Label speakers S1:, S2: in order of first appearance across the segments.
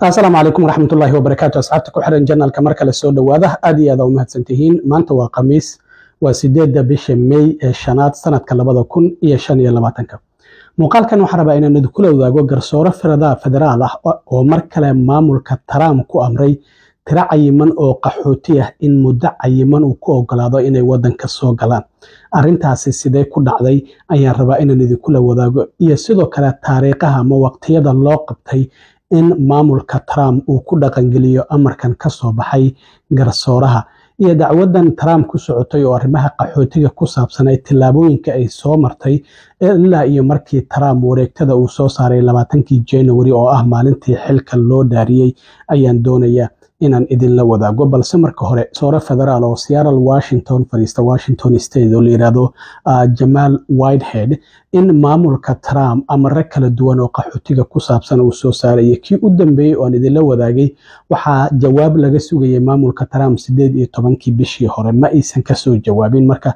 S1: السلام عليكم ورحمة الله وبركاته. أصحابتكم حرن جنال كمركز السود وهذا أدي هذا ومهتسنتهين ما أنت وقميص وسديد بش مي شنات سنة كلبضة كن يشان يلباتنك مقال كانوا حربا إن ندخل وذاقو قرصورة فدراله ومركز مامل كترام كو أمري ترى عيمن أو قحوتيه إن مدع عيمن وكو قلاضو إن ودن كسو قلان arrintaasi sidee ku dhacday ayaan rabaa inaan idin wadaago iyo sidoo kale taariikhaha ama waqtiyada loo qabtay in maamulka Trump uu ku dhaqangeliyo amarkan ka soo baxay garsooraha iyo dacwadan Trump ku socotay oo arrimaha qaxootiga ku saabsan ay tilaabooyinka ay soo martay ilaa iyo markii Trump wareegtada uu soo saaray 20 January oo ah maalintii xilka loo dhaariyay ayaan doonayaa inaan idin la wadaago balse marka hore soora federaal oo Seattle Washington fariista Washington State oo leeyahay Jamal Whitehead in maamulka Trump amar kala duwan oo qaxootiga ku saabsan uu soo saaray kii u dambeeyay oo idin la wadaagay waxa jawaab laga sugayay maamulka Trump 18 bishii hore ma aysan ka soo jawaabin marka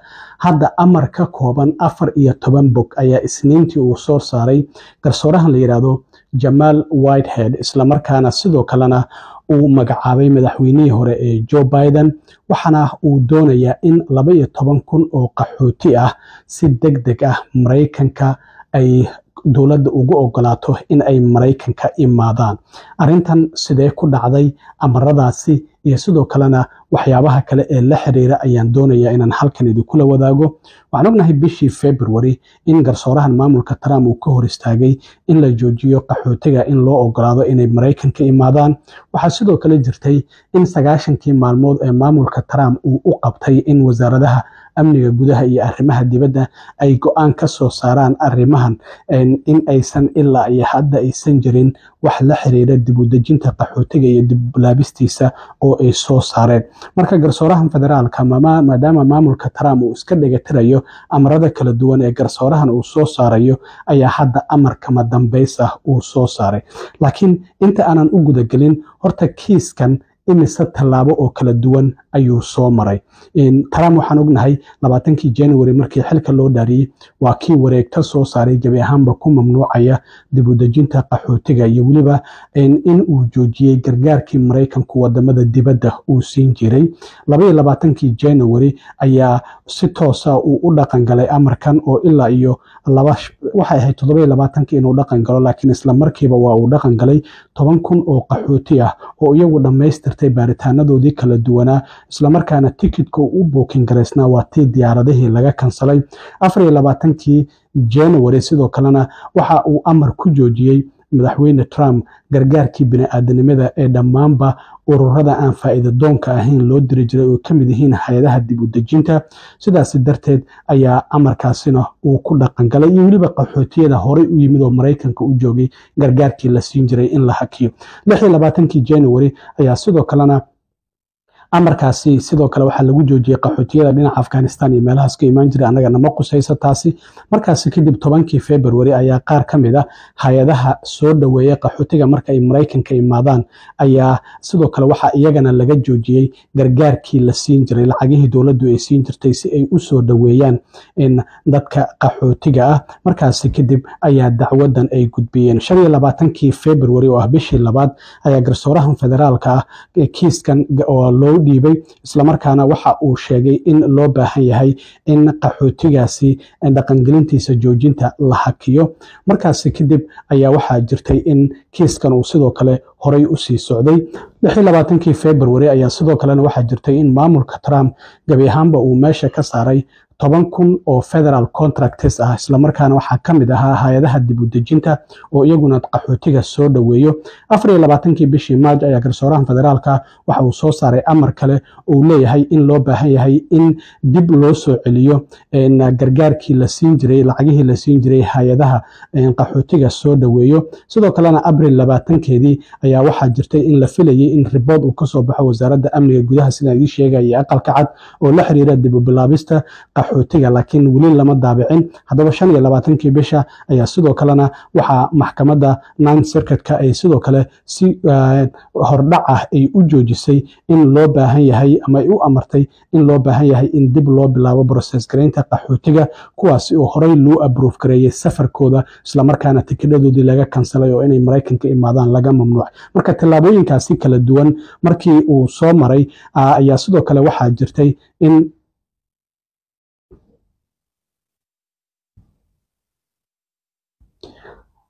S1: hadda amar ka kooban 14 bog ayaa isniintii uu soo saaray garsoorahan la yiraahdo Jamal Whitehead isla markaana sidoo kalena uu magacaabay madaxweynihii hore ee Joe Biden waxana uu doonayaa in 12,000 oo qaxooti ah si degdeg ah Mareykanka ay dawladda ugu ogolaato in ay Mareykanka imaadaan arrintan sidee ku dhacday amaradaasi iyo sidoo kalena waxyaabaha kale ee la xiriira ayaan doonayaa inaan halkan idin kula wadaago waxaan ognahay bishii February in garsoorahan maamulka Trump uu ka hor istaagay in la joojiyo qaxootiga in loo ogolaado inay Mareykanka imaadaan waxa sidoo kale jirtay in 90kii maalmood ee maamulka Trump uu u qabtay in wasaaradaha amniga gudaha iyo arrimaha dibadda ay go'aan ka soo saaraan arrimahan in aysan ilaa iyo hadda aysan jirin wax la xiriira dib u dejinta qaxootiga iyo dib laabistiisa oo ay soo saareen marka garsoorahan federaalka maadaama maamulka Trump uu iska dhigatirayo amarada kala duwan ee garsoorahan uu soo saarayo ayaa hadda amarka ma dambaysa uu soo saaray laakiin inta aanan u guda gelin horta kiiskan imise tallaabo oo kala duwan ayuu soo maray Trump waxaan ognahay 20 January markii xilka loo dhaariyay waa kii wareegta soo saaray jabi ahaanba ku mamnuucaya dib u dejinta qaxootiga iyo waliba in uu joojiyay gargaarkii Mareykanku wadamada dibadda uu siin jiray 22 January ayaa si toos ah u dhaqan galay amarkan oo ilaa iyo waxay ahayd 27 inuu dhaqan galo laakiin isla markiiba waa uu dhaqan galay 10,000 oo qaxooti ah oo iyagu dhameystirtay baaritaanadoodii kala duwanaa isla markaana tikitka u booking gareysnaa waa tii diyaaradihii laga kansalay 24 January sidoo kalena waxa uu amar ku joojiyay madaxweyne Trump gargaarkii bini'aadanimada ee dhammaanba ururada aan faa'iido doonka ahayn loo diri jiray oo kamid yihiin hay'adaha dib u dejinta sidaas darteed ayaa amarkaasina uu ku dhaqan galay iyo waliba qaxootiyada hore u yimid oo Mareykanka u joogay gargaarkii la siin jiray in la hakiyo 26 January ayaa sidoo kalena amarkaasi sidoo kale waxa lagu joojiyay qaxootiyada dhinaca Afghanistan iyo meelahaas ka imaan jiray anaga nama qusaysa taasi markaas kadib 10 February ayaa qaar kamid ah hay'adaha soo dhaweeyay qaxootiga marka ay Mareykanka imaadaan ayaa sidoo kale waxa iyagana laga joojiyay gargaarkii la siin jiray lacagihii dawladdu ay siin jirtay si ay u soo dhaweeyaan in dadka qaxootiga ah markaas kadib ayaa dacwadan ay gudbiyeen 25 February oo ah bishii labaad ayaa garsoorahan federaalka ah kiiskan oo loo dhiibay isla markaana waxa uu sheegay in loo baahan yahay in qaxootigaasi dhaqangelintiisa joojinta la hakiyo markaas kadib ayaa waxa jirtay in kiiskan uu sidoo kale horay u sii socday 26 February ayaa sidoo kale waxa jirtay in maamulka Trump gabi ahaanba uu meesha ka saaray 10,000 oo federal contractors ah isla markaana waxa kamid ahaa hay'adaha dib u dejinta oo iyaguna qaxootiga soo dhaweeyo 24 bishii Maaj ayaa garsoorahan federaalka waxa uu soo saaray amar kale oo leeyahay in loo baahan yahay in dib loo soo celiyo gargaarkii la siin jiray lacagihii la siin jiray hay'adaha qaxootiga soo dhaweeyo sidoo kalena April 20keedii ayaa waxa jirtay in la filayay in report uu ka soo baxo wasaaradda amniga gudaha sida ay sheegayay aqalka cad oo la xiriira dib u bilaabista qaxootiga laakiin weli lama daabicin. haddaba 25kii bisha ayaa sidoo kalena waxaa maxkamadda Ninth Circuit-ka ay sidoo kale si hordhac ah ay u joojisay in loo baahan yahay ama ay u amartay in loo baahan yahay in dib loo bilaabo process gareynta qaxootiga kuwaasi oo horey loo approve gareeyay safarkooda isla markaana tikidhadoodii laga kansalay oo inay Mareykanka imaadaan laga mamnuuc. marka tallaabooyinkaasi kala duwan markii uu soo maray ayaa sidoo kale waxaa jirtay in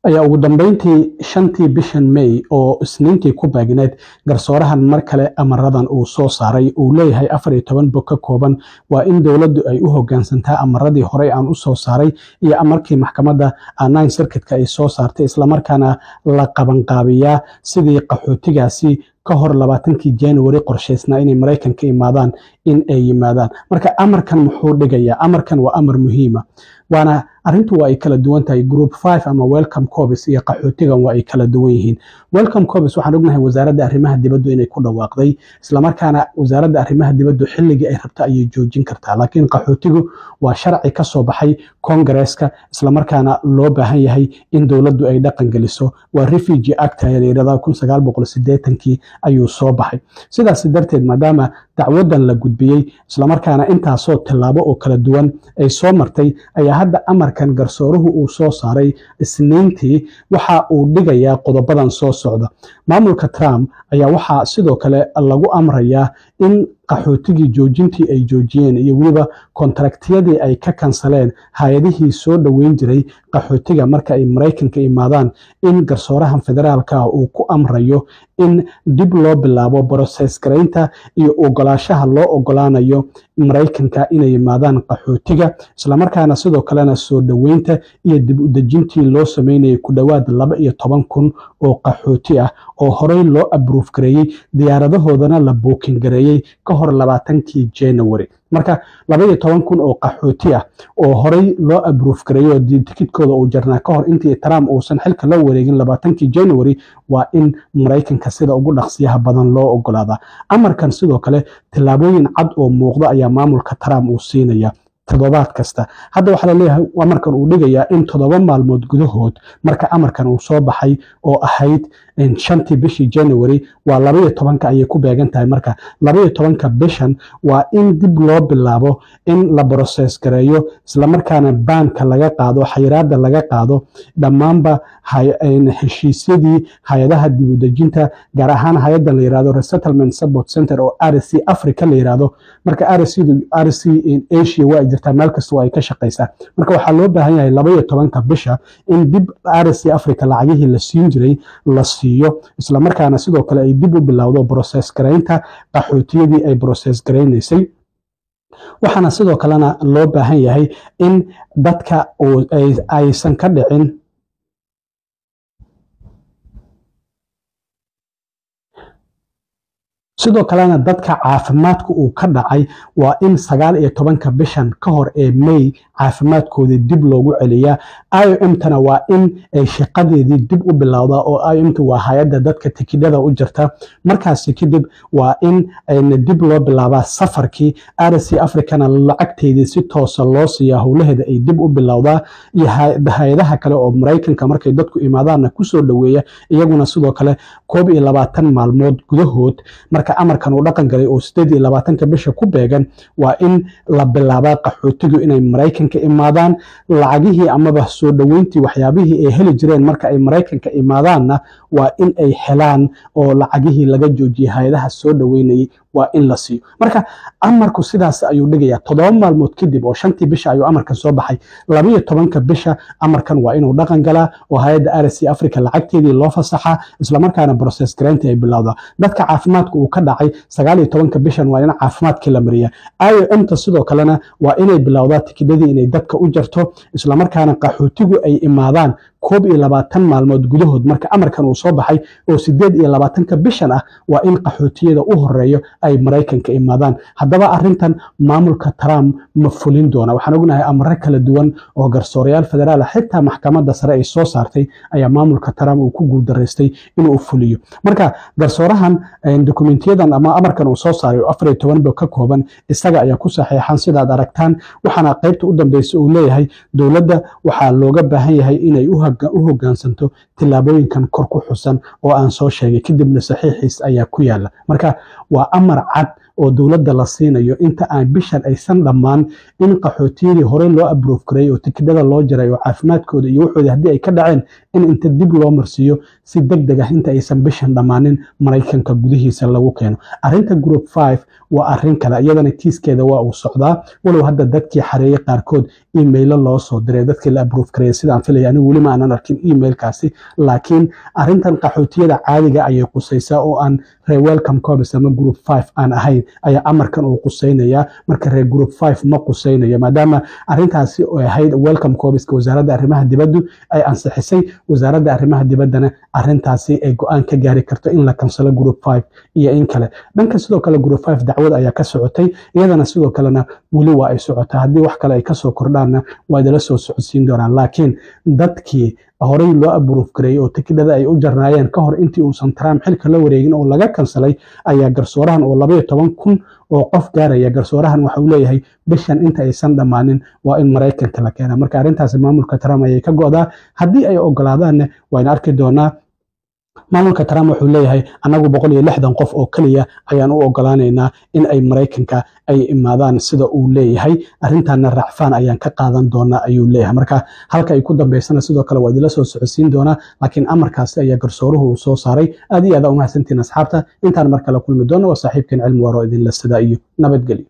S1: ayaa ugu dambeyntii 5tii bishan May oo isniintii ku baagneed garsoorahan mar kale amaradan uu soo saaray uu leeyahay 14 bog ka kooban waa in dawladdu ay u hoggaansantaa amaradii hore aan u soo saaray iyo amarkii maxkamadda Ninth Circuit-ka ay soo saartay isla markaana la qabanqaabiyaa sidii qaxootigaasi ka hor 20kii January qorshaysnaa inay Mareykanka imaadaan in ay yimaadaan. marka amarkan muxuu dhigayaa? amarkan waa amar muhiima waana arrintu waa ay kala duwan tahay. group 5 ama welcome corps iyo qaxootigan waa ay kala duwan yihiin. welcome corps waxaan ognahay wasaaradda arrimaha dibadda inay ku dhawaaqday isla markaana wasaaradda arrimaha dibadda xilligii ay rabto ayay joojin kartaa laakiin qaxootigu waa sharci ka soo baxay Congress-ka isla markaana loo baahan yahay in dawladdu ay dhaqan geliso. waa Refugee Act ee la yiraahdo 1980kii ayuu soo baxay. sidaas darteed maadaama dacwadan la gudbiyay isla markaana intaasoo tallaabo oo kala duwan ay soo martay ayaa hadda amarkan garsooruhu uu soo saaray isniintii waxa uu dhigayaa qodobadan soo socda. maamulka Trump ayaa waxaa sidoo kale lagu amrayaa in qaxootigii joojintii ay joojiyeen iyo weliba kontraktiyadii ay ka kansaleen hay'adihii soo dhaweyn jiray qaxootiga marka ay Mareykanka imaadaan in garsoorahan federaalka uu ku amrayo in dib loo bilaabo process gareynta iyo ogolaanshaha loo ogolaanayo Mareykanka inay imaadaan qaxootiga isla markaana sidoo kalena soo dhaweynta iyo dib u dejintii loo sameeyay ku dhawaad 12,000 oo qaxooti ah oo horey loo approve gareeyay diyaaradahoodana la booking gareeyay ka hor 20kii January. marka 12,000 oo qaxooti ah oo horey loo approve gareeyo tikidkooda uu jarnaa ka hor intii Trump uusan xilka la wareegin 20kii January waa in Mareykanka sida ugu dhaqsiyaha badan loo ogolaadaa. amarkan sidoo kale tallaabooyin cad oo muuqda ayaa maamulka Trump uu siinaya toddobaad kasta. hadda waxaa la leeyahay amarkan uu dhigayaa in 7 maalmood gudahood marka amarkan uu soo baxay oo ahayd 5tii bishii January waa 12 ayay ku beegan tahay. marka 12 bishan waa in dib loo bilaabo in la process gareeyo isla markaana baanka laga qaado xayiraadda laga qaado dhammaanba heshiisyadii hay'adaha dib u dejinta gaar ahaan hay'adda la yiraahdo Resettlement Support Center oo RC Africa la yiraahdo. marka RC in Asia waa jirtaa meel kasta oo ay ka shaqeysaa. marka waxaa loo baahan yahay 12 bisha in dib RC Africa lacagihii la siin jiray la siiyo isla markaana sidoo kale ay dib u bilowdo process gareynta qaxootiyadii ay process gareynaysay. waxaana sidoo kalena loo baahan yahay in dadka aysan ka dhicin sidoo kalena dadka caafimaadku uu ka dhacay waa in 19 bishan ka hor ee May caafimaadkooda dib loogu celiyaa. IOM-tana waa in ay shaqadeedii dib u bilowdaa oo IOM-tu waa hay'adda dadka tikidhada u jirta. markaasi kadib waa in dib loo bilaabaa safarkii RC Africana lacagteedii si toos ah loo siiyaa howlaheeda ay dib u bilowdaa iyo hay'adaha kale oo Mareykanka markay dadku imaadaanna ku soo dhaweeya iyaguna sidoo kale 21 maalmood gudahood marka amarkan uu dhaqan galay oo 28 bisha ku beegan waa in la bilaabaa qaxootigu inay Mareykanka imaadaan lacagihii amaba soo dhaweyntii waxyaabihii ay heli jireen marka ay Mareykanka imaadaanna waa in ay helaan oo lacagihii laga joojiyay hay'adaha soo dhaweynayay waa in la siiyo. marka amarku sidaas ayuu dhigayaa 7 maalmood kadib oo 5tii bisha ayuu amarkan soo baxay. 12 bisha amarkan waa inuu dhaqan galaa oo hay'adda RC Africa lacagteedii loo fasaxaa isla markaana process gareynta ay bilowdaa. dadka caafimaadku uu ka dhacay 19 bishan waa in caafimaadkii la mariyaa. IOM-ta sidoo kalena waa inay bilowdaa tikidhadii inay dadka u jarto isla markaana qaxootigu ay imaadaan 21 maalmood gudahood marka amarkan uu soo baxay oo 28 bishan ah waa in qaxootiyada u horeeyo ay Mareykanka imaadaan haddaba arintan maamulka Trump ma fulin doona waxaan ognahay amaro kala duwan oo garsoorayaal federaal xitaa maxkamadda sare ay soo saartay ayaa maamulka Trump uu ku guuldareystay inuu fuliyo marka garsoorahan dokumentiyadan ama amarkan uu soo saaray 14 baa ka kooban isaga ayaa ku saxeexan sidaad aragtaan waxaana qaybta u dambeysay uu leeyahay dowladda waxaa looga baahan yahay inay u hoggaansanto tillaabooyinkan kor ku xusan oo aan soo sheegay kadibna saxiixiis ayaa ku yaala marka waa amar cad oo dowladda la siinayo inta aan bishan aysan dhammaan in qaxootiyadii hore loo approve gareeyay oo tikidhada loo jaray oo caafimaadkooda iyo waxooda haddii ay ka dhaceen in inta dib loo marsiiyo si degdeg ah inta aysan bishan dhammaanin Mareykanka gudihiisa lagu keeno arinta group 5 waa arin kale iyadana kiiskeeda waa uu socdaa walow hadda dadkii xareeyay qaarkood email loo soo diray dadkii la approve gareeyay sidaan filayaa anigu wali ma aanan arkin emailkaasi laakiin arintan qaxootiyada caadiga ayay qusaysaa oo aan welcome corps ama group 5 aan ahayn ayaa amarkan uu quseynaya marka reer group 5 ma quseynaya maadaama arintaasi oo ahayd welcome corps wasaaradda arrimaha dibadda ay ansixisay wasaaradda arrimaha dibaddana arintaasi ay go'aan ka gaari karto in la kansalo group 5 iyo in kale dhanka sidoo kale group 5 dacwad ayaa ka socotay iyadana sidoo kalena wali waa ay socotaa haddii wax kale ay ka soo kordhaana waa idala soo socodsiin doonaan laakiin dadkii horey loo approve gareeyay oo tikidhada ay u jarnaayeen ka hor intii uusan Trump xilka la wareegin oo laga kansalay ayaa garsoorahan oo 12,000 oo qof gaaraya garsoorahan waxa uu leeyahay bishan inta aysan dhammaanin waa in Mareykanka la keeno marka arintaasi maamulka Trump ayay ka go'daa haddii ay ogolaadaan waa in arki doonaa maamulka Trump wuxuu leeyahay anagu 160 qof oo kaliya ayaan u ogolaanaynaa in ay Mareykanka ay imaadaan sida uu leeyahay arintana racfaan ayaan ka qaadan doonaa ayuu leeyahay marka halka ay ku dambeysana sidoo kale waa idila soo socodsiin doonaa laakiin amarkaasi ayaa garsooruhu soo saaray aad iyo aad u mahadsantiin asxaabta intaan mar kale kulmi doono waa saaxiibkeen cilmi waro idin la sida iyo nabadgelyo